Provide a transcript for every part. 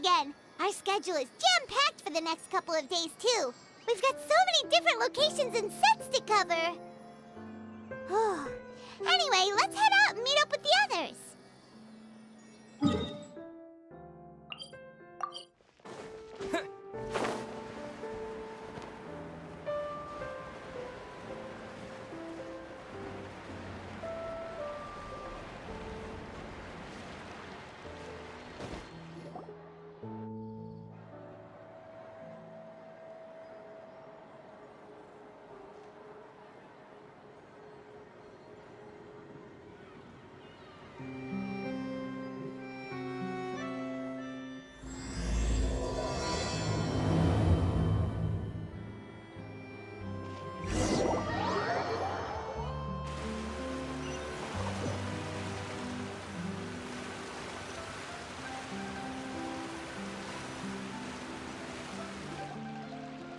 again. Our schedule is jam-packed for the next couple of days, too. We've got so many different locations and sets to cover. Anyway, let's head out and meet up with the others.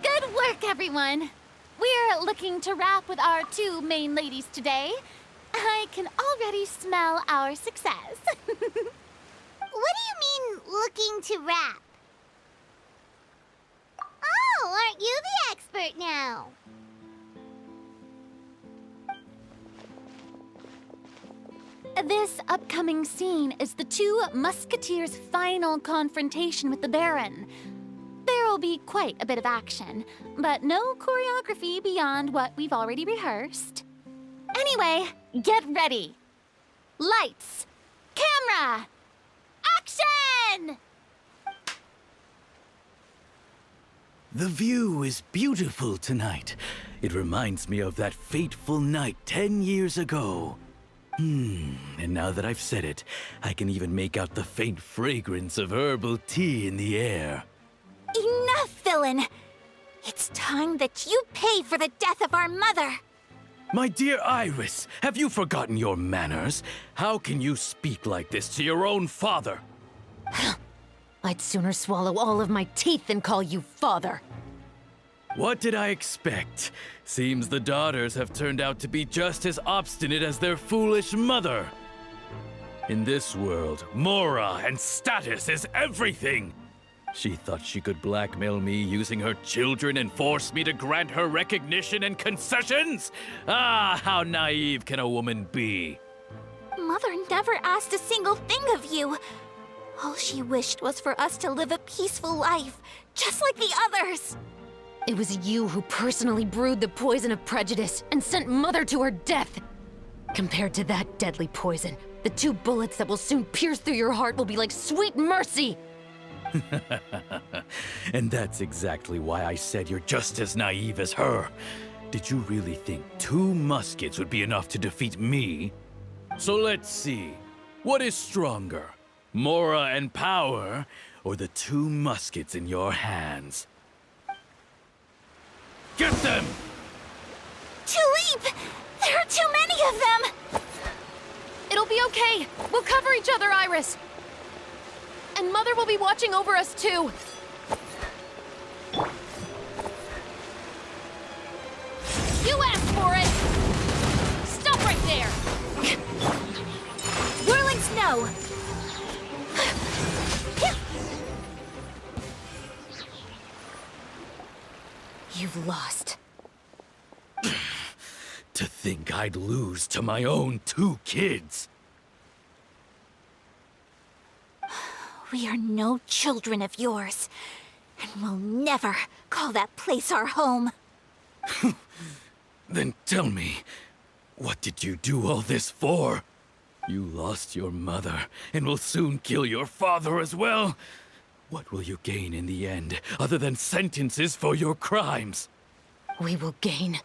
Good work, everyone. We're looking to wrap with our two main ladies today. I can already smell our success. What do you mean, looking to wrap? Oh, aren't you the expert now? This upcoming scene is the two Musketeers' final confrontation with the Baron. There will be quite a bit of action, but no choreography beyond what we've already rehearsed. Anyway, get ready. Lights, camera, action! The view is beautiful tonight. It reminds me of that fateful night 10 years ago. And now that I've said it, I can even make out the faint fragrance of herbal tea in the air. Enough, villain! It's time that you pay for the death of our mother! My dear Iris, have you forgotten your manners? How can you speak like this to your own father? I'd sooner swallow all of my teeth than call you father. What did I expect? Seems the daughters have turned out to be just as obstinate as their foolish mother. In this world, Mora and status is everything. She thought she could blackmail me using her children and force me to grant her recognition and concessions? Ah, how naive can a woman be? Mother never asked a single thing of you. All she wished was for us to live a peaceful life, just like the others. It was you who personally brewed the poison of prejudice and sent Mother to her death. Compared to that deadly poison, the two bullets that will soon pierce through your heart will be like sweet mercy. And that's exactly why I said you're just as naive as her. Did you really think 2 muskets would be enough to defeat me? So let's see. What is stronger? Mora and power, or the 2 muskets in your hands? Get them! Tulip! There are too many of them! It'll be okay. We'll cover each other, Iris. And Mother will be watching over us, too. You asked for it! Stop right there! Whirling snow! You've lost. To think I'd lose to my own 2 kids. We are no children of yours, and we'll never call that place our home. Then tell me, what did you do all this for? You lost your mother, and will soon kill your father as well. What will you gain in the end, other than sentences for your crimes? We will gain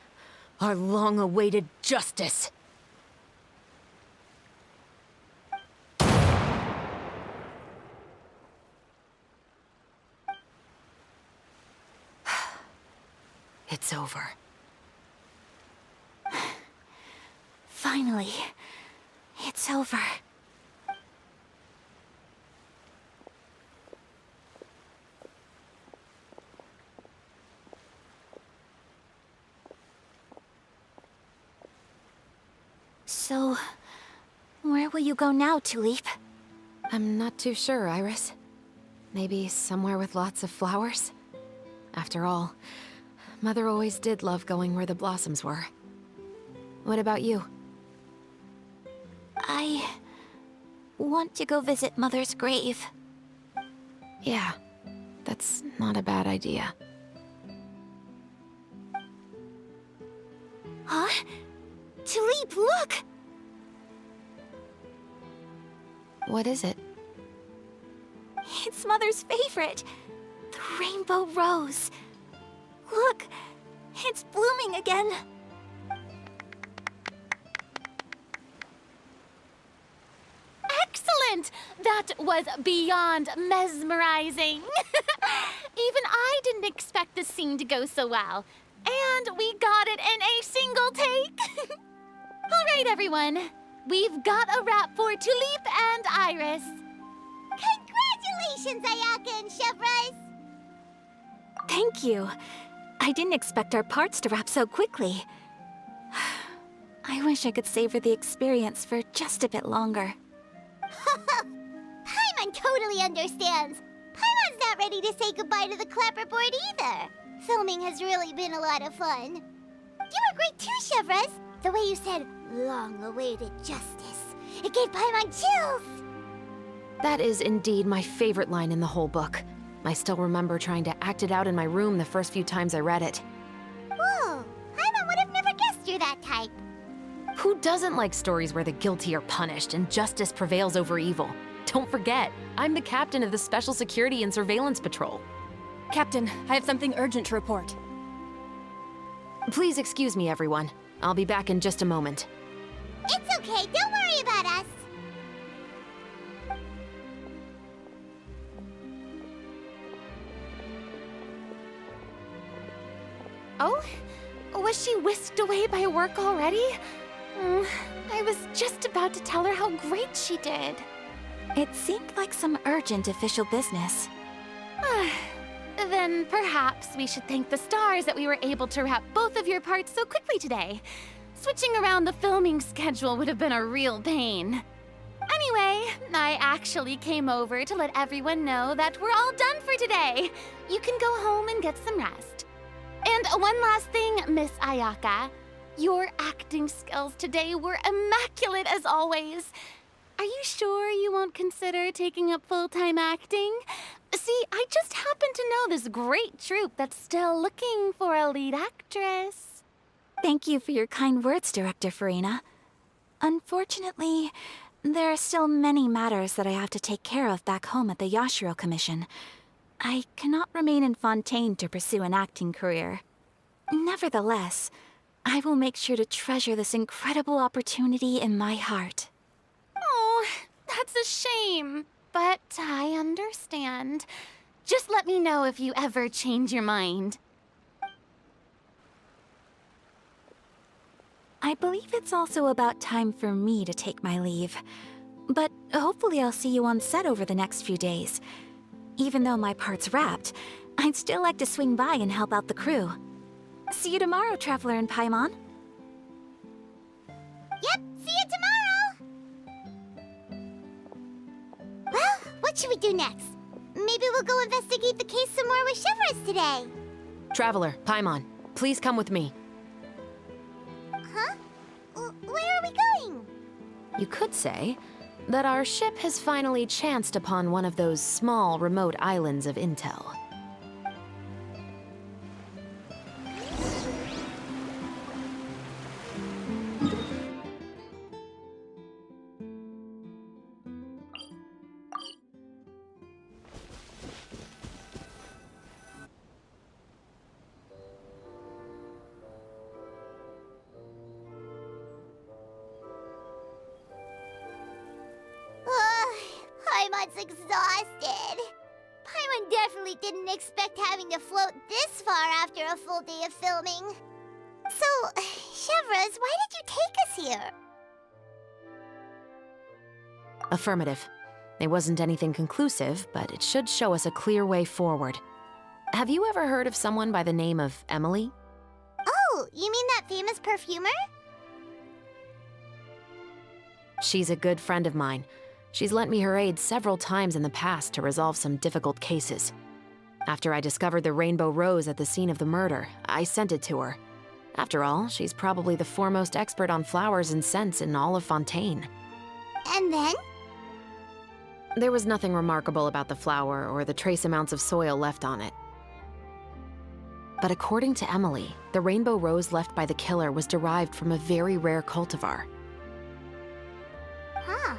our long-awaited justice. It's over. Finally, it's over. So, where will you go now, Tulip? I'm not too sure, Iris. Maybe somewhere with lots of flowers? After all, Mother always did love going where the blossoms were. What about you? I want to go visit Mother's grave. Yeah, that's not a bad idea. Huh? Tulip, look! What is it? It's Mother's favorite. The rainbow rose. Look, it's blooming again. Excellent! That was beyond mesmerizing. Even I didn't expect this scene to go so well. And we got it in a single take. All right, everyone. We've got a wrap for Tulip and Iris. Congratulations, Ayaka and Chevres! Thank you. I didn't expect our parts to wrap so quickly. I wish I could savor the experience for just a bit longer. Paimon totally understands. Paimon's not ready to say goodbye to the clapperboard either. Filming has really been a lot of fun. You were great too, Chevres. The way you said, long-awaited justice. It gave Paimon chills. That is indeed my favorite line in the whole book. I still remember trying to act it out in my room the first few times I read it. Whoa, Paimon would have never guessed you're that type. Who doesn't like stories where the guilty are punished and justice prevails over evil? Don't forget, I'm the captain of the Special Security and Surveillance Patrol. Captain, I have something urgent to report. Please excuse me, everyone. I'll be back in just a moment. It's okay, don't worry about us. Oh? Was she whisked away by work already? I was just about to tell her how great she did. It seemed like some urgent official business. Then perhaps we should thank the stars that we were able to wrap both of your parts so quickly today. Switching around the filming schedule would have been a real pain. Anyway, I actually came over to let everyone know that we're all done for today. You can go home and get some rest. And one last thing, Miss Ayaka. Your acting skills today were immaculate as always. Are you sure you won't consider taking up full-time acting? See, I just happen to know this great troupe that's still looking for a lead actress. Thank you for your kind words, Director Farina. Unfortunately, there are still many matters that I have to take care of back home at the Yashiro Commission. I cannot remain in Fontaine to pursue an acting career. Nevertheless, I will make sure to treasure this incredible opportunity in my heart. Oh, that's a shame. But I understand. Just let me know if you ever change your mind. I believe it's also about time for me to take my leave. But hopefully I'll see you on set over the next few days. Even though my part's wrapped, I'd still like to swing by and help out the crew. See you tomorrow, Traveler and Paimon. Yep, see you tomorrow! Well, what should we do next? Maybe we'll go investigate the case some more with Chevres today. Traveler, Paimon, please come with me. Huh? Where are we going? You could say that our ship has finally chanced upon one of those small, remote islands of intel. Paimon's exhausted. Paimon definitely didn't expect having to float this far after a full day of filming. So, Chevres, why did you take us here? Affirmative. It wasn't anything conclusive, but it should show us a clear way forward. Have you ever heard of someone by the name of Emily? Oh, you mean that famous perfumer? She's a good friend of mine. She's lent me her aid several times in the past to resolve some difficult cases. After I discovered the rainbow rose at the scene of the murder, I sent it to her. After all, she's probably the foremost expert on flowers and scents in all of Fontaine. And then? There was nothing remarkable about the flower or the trace amounts of soil left on it. But according to Emily, the rainbow rose left by the killer was derived from a very rare cultivar. Huh.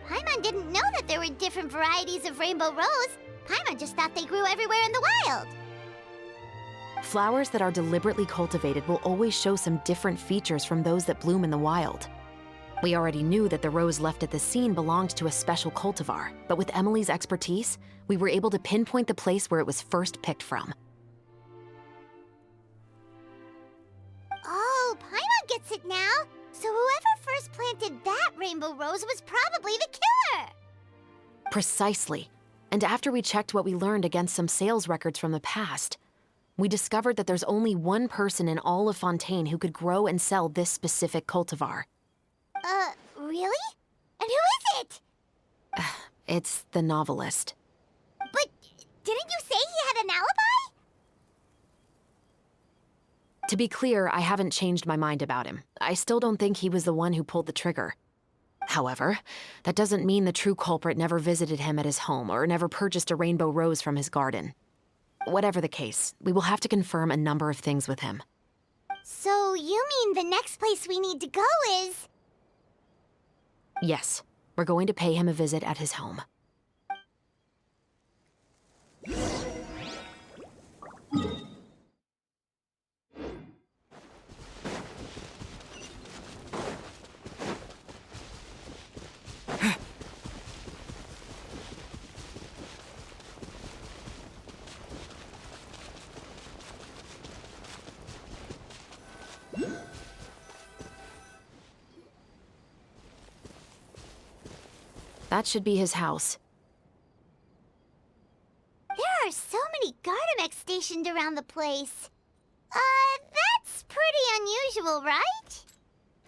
Paimon didn't know that there were different varieties of rainbow rose. Paimon just thought they grew everywhere in the wild. Flowers that are deliberately cultivated will always show some different features from those that bloom in the wild. We already knew that the rose left at the scene belonged to a special cultivar, but with Emily's expertise, we were able to pinpoint the place where it was first picked from. Oh, Paimon gets it now. So whoever first planted that rainbow rose was probably the killer. Precisely. And after we checked what we learned against some sales records from the past, we discovered that there's only one person in all of Fontaine who could grow and sell this specific cultivar. Really? And who is it? It's the novelist. But didn't you say he had an alibi? To be clear, I haven't changed my mind about him. I still don't think he was the one who pulled the trigger. However, that doesn't mean the true culprit never visited him at his home or never purchased a rainbow rose from his garden. Whatever the case, we will have to confirm a number of things with him. So you mean the next place we need to go is... Yes, we're going to pay him a visit at his home. That should be his house. There are so many Gardamex stationed around the place. That's pretty unusual, right?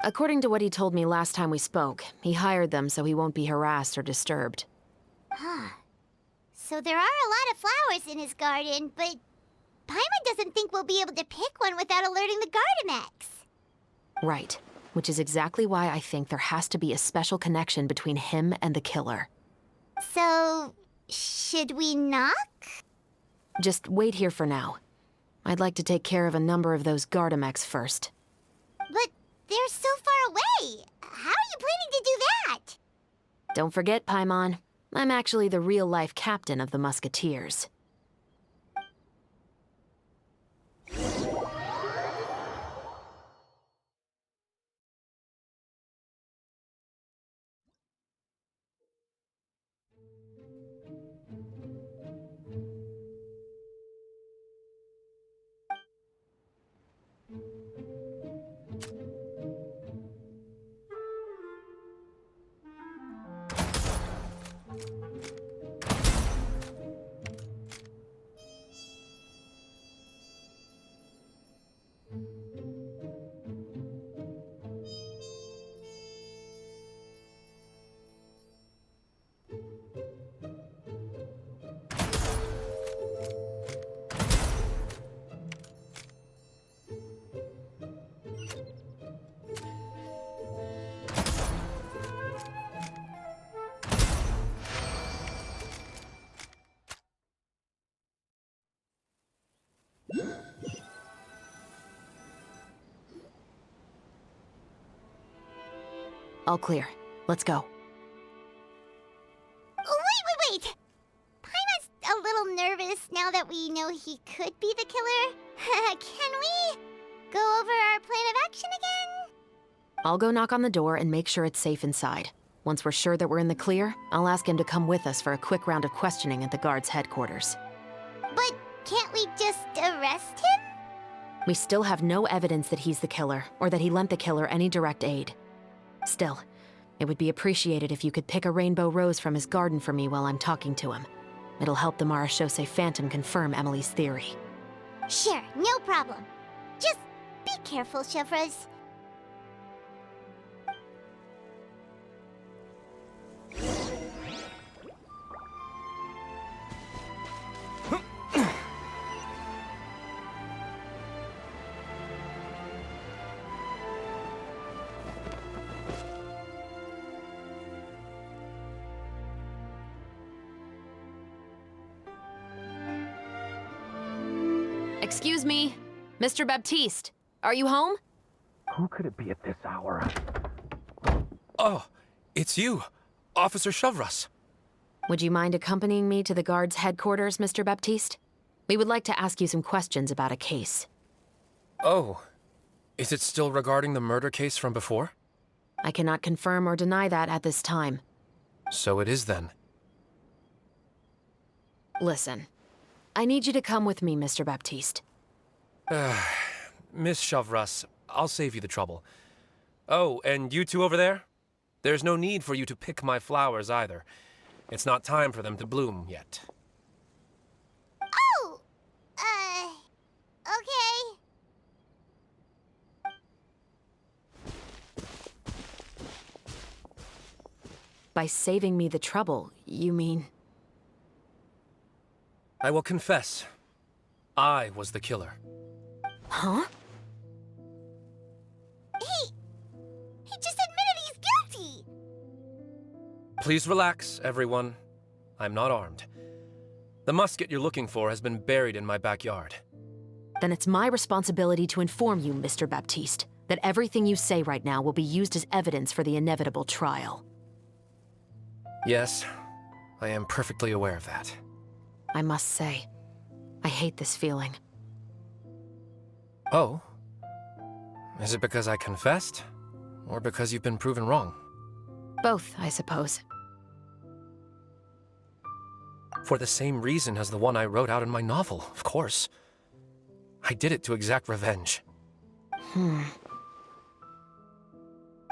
According to what he told me last time we spoke, he hired them so he won't be harassed or disturbed. Huh. So there are a lot of flowers in his garden, but Paimon doesn't think we'll be able to pick one without alerting the Gardamex. Right. Which is exactly why I think there has to be a special connection between him and the killer. So, should we knock? Just wait here for now. I'd like to take care of a number of those Gardamex first. But they're so far away. How are you planning to do that? Don't forget, Paimon, I'm actually the real-life captain of the Musketeers. All clear. Let's go. Wait! Paimon's a little nervous now that we know he could be the killer. Can we go over our plan of action again? I'll go knock on the door and make sure it's safe inside. Once we're sure that we're in the clear, I'll ask him to come with us for a quick round of questioning at the guard's headquarters. But can't we just arrest him? We still have no evidence that he's the killer, or that he lent the killer any direct aid. Still, it would be appreciated if you could pick a rainbow rose from his garden for me while I'm talking to him. It'll help the Marechaussee Phantom confirm Emily's theory. Sure, no problem. Just be careful, Chevreuse. Excuse me, Mr. Baptiste, are you home? Who could it be at this hour? Oh, it's you, Officer Shavras. Would you mind accompanying me to the guard's headquarters, Mr. Baptiste? We would like to ask you some questions about a case. Oh, is it still regarding the murder case from before? I cannot confirm or deny that at this time. So it is then. Listen, I need you to come with me, Mr. Baptiste. Miss Shavras, I'll save you the trouble. Oh, and you two over there? There's no need for you to pick my flowers either. It's not time for them to bloom yet. Oh! Okay. By saving me the trouble, you mean... I will confess, I was the killer. Huh? He just admitted he's guilty! Please relax, everyone. I'm not armed. The musket you're looking for has been buried in my backyard. Then it's my responsibility to inform you, Mr. Baptiste, that everything you say right now will be used as evidence for the inevitable trial. Yes, I am perfectly aware of that. I must say, I hate this feeling. Oh? Is it because I confessed? Or because you've been proven wrong? Both, I suppose. For the same reason as the one I wrote out in my novel, of course. I did it to exact revenge.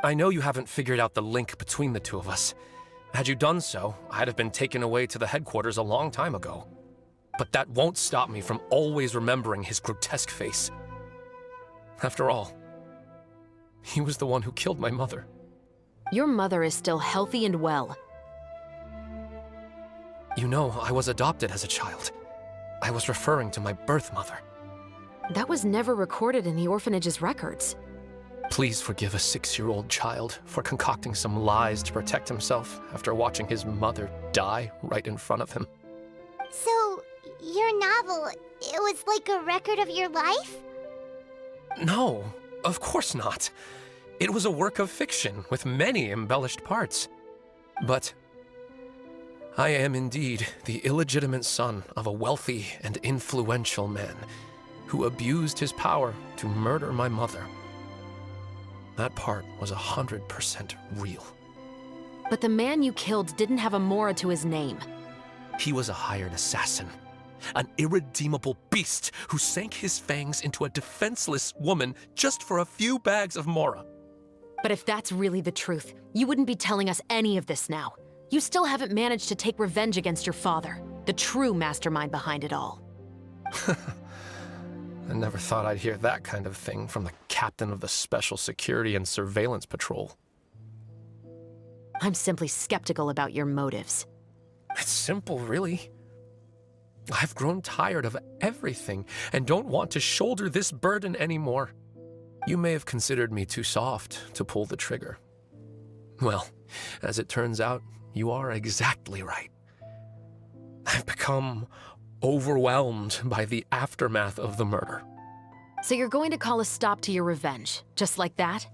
I know you haven't figured out the link between the two of us. Had you done so, I'd have been taken away to the headquarters a long time ago. But that won't stop me from always remembering his grotesque face. After all, he was the one who killed my mother. Your mother is still healthy and well. You know, I was adopted as a child. I was referring to my birth mother. That was never recorded in the orphanage's records. Please forgive a 6-year-old child for concocting some lies to protect himself after watching his mother die right in front of him. So, your novel, it was like a record of your life? No, of course not. It was a work of fiction with many embellished parts. But I am indeed the illegitimate son of a wealthy and influential man who abused his power to murder my mother. That part was 100% real. But the man you killed didn't have a Mora to his name. He was a hired assassin, an irredeemable beast who sank his fangs into a defenseless woman just for a few bags of Mora. But if that's really the truth, you wouldn't be telling us any of this now. You still haven't managed to take revenge against your father, the true mastermind behind it all. I never thought I'd hear that kind of thing from the captain of the Special Security and Surveillance Patrol. I'm simply skeptical about your motives. It's simple, really. I've grown tired of everything and don't want to shoulder this burden anymore. You may have considered me too soft to pull the trigger. Well, as it turns out, you are exactly right. I've become overwhelmed by the aftermath of the murder. So you're going to call a stop to your revenge, just like that?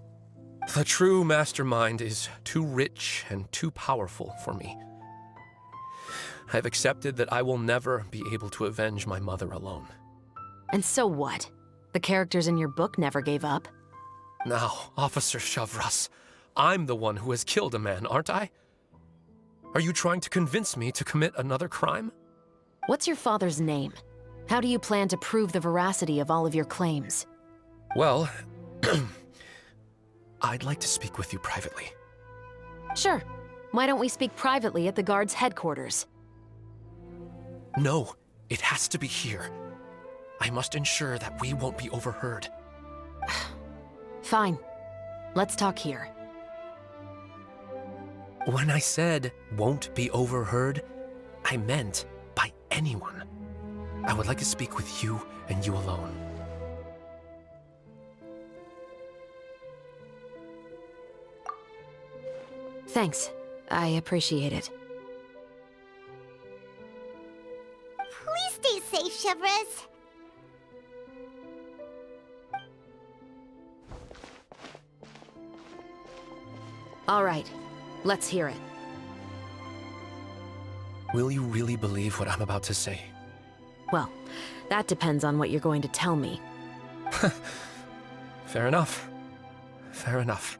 The true mastermind is too rich and too powerful for me. I've accepted that I will never be able to avenge my mother alone. And so what? The characters in your book never gave up. Now, Officer Shavras, I'm the one who has killed a man, aren't I? Are you trying to convince me to commit another crime? What's your father's name? How do you plan to prove the veracity of all of your claims? Well, I'd like to speak with you privately. Sure. Why don't we speak privately at the guard's headquarters? No, it has to be here. I must ensure that we won't be overheard. Fine. Let's talk here. When I said won't be overheard, I meant by anyone. I would like to speak with you and you alone. Thanks. I appreciate it. Please stay safe, Shavras. All right, let's hear it. Will you really believe what I'm about to say? Well, that depends on what you're going to tell me. Fair enough. Fair enough.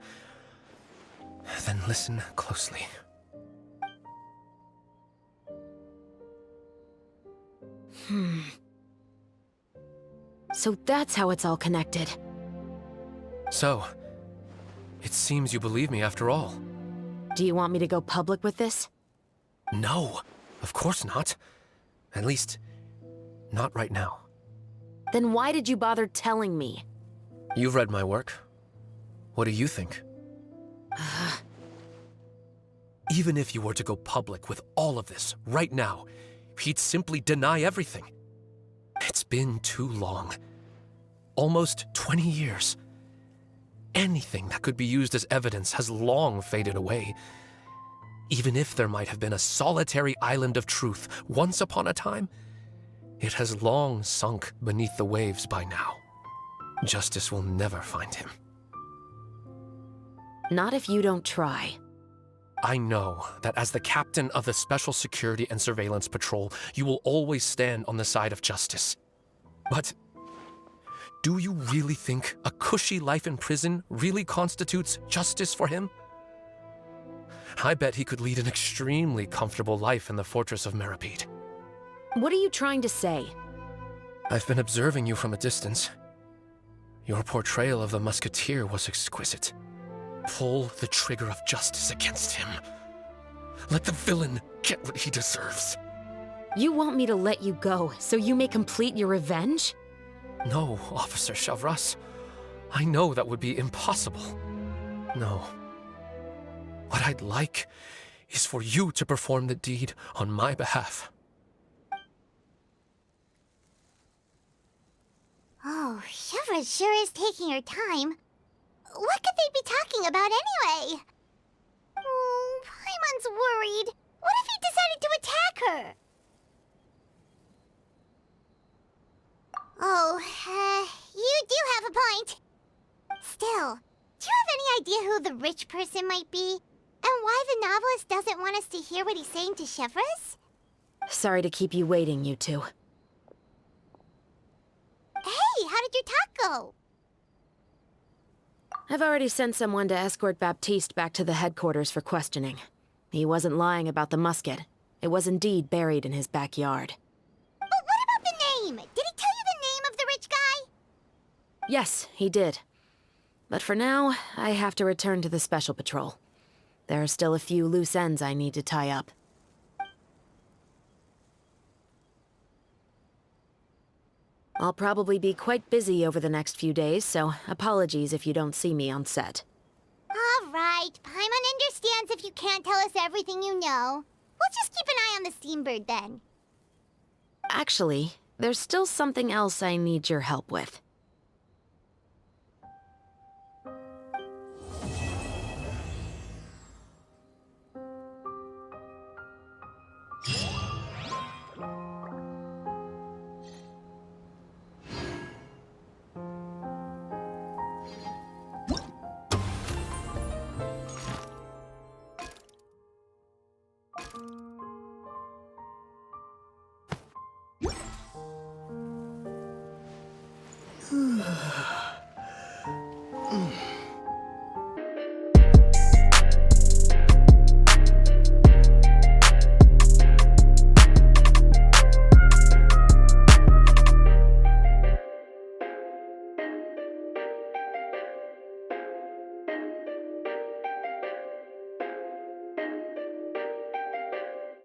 Then listen closely. So that's how it's all connected. So, it seems you believe me after all. Do you want me to go public with this? No, of course not. At least, not right now. Then why did you bother telling me? You've read my work. What do you think? Even if you were to go public with all of this right now, he'd simply deny everything. It's been too long. Almost 20 years. Anything that could be used as evidence has long faded away. Even if there might have been a solitary island of truth once upon a time, it has long sunk beneath the waves by now. Justice will never find him. Not if you don't try. I know that as the captain of the Special Security and Surveillance Patrol, you will always stand on the side of justice. But do you really think a cushy life in prison really constitutes justice for him? I bet he could lead an extremely comfortable life in the fortress of Meripede. What are you trying to say? I've been observing you from a distance. Your portrayal of the Musketeer was exquisite. Pull the trigger of justice against him. Let the villain get what he deserves. You want me to let you go so you may complete your revenge? No, Officer Chavras. I know that would be impossible. No. What I'd like is for you to perform the deed on my behalf. Oh, Shivra sure is taking her time. What could they be talking about anyway? Oh, Paimon's worried. What if he decided to attack her? Oh, you do have a point. Still, do you have any idea who the rich person might be? And why the novelist doesn't want us to hear what he's saying to Chevres? Sorry to keep you waiting, you two. Hey, how did your talk go? I've already sent someone to escort Baptiste back to the headquarters for questioning. He wasn't lying about the musket. It was indeed buried in his backyard. But what about the name? Did he tell you the name of the rich guy? Yes, he did. But for now, I have to return to the Special Patrol. There are still a few loose ends I need to tie up. I'll probably be quite busy over the next few days, so apologies if you don't see me on set. All right, Paimon understands if you can't tell us everything you know. We'll just keep an eye on the Steambird then. Actually, there's still something else I need your help with.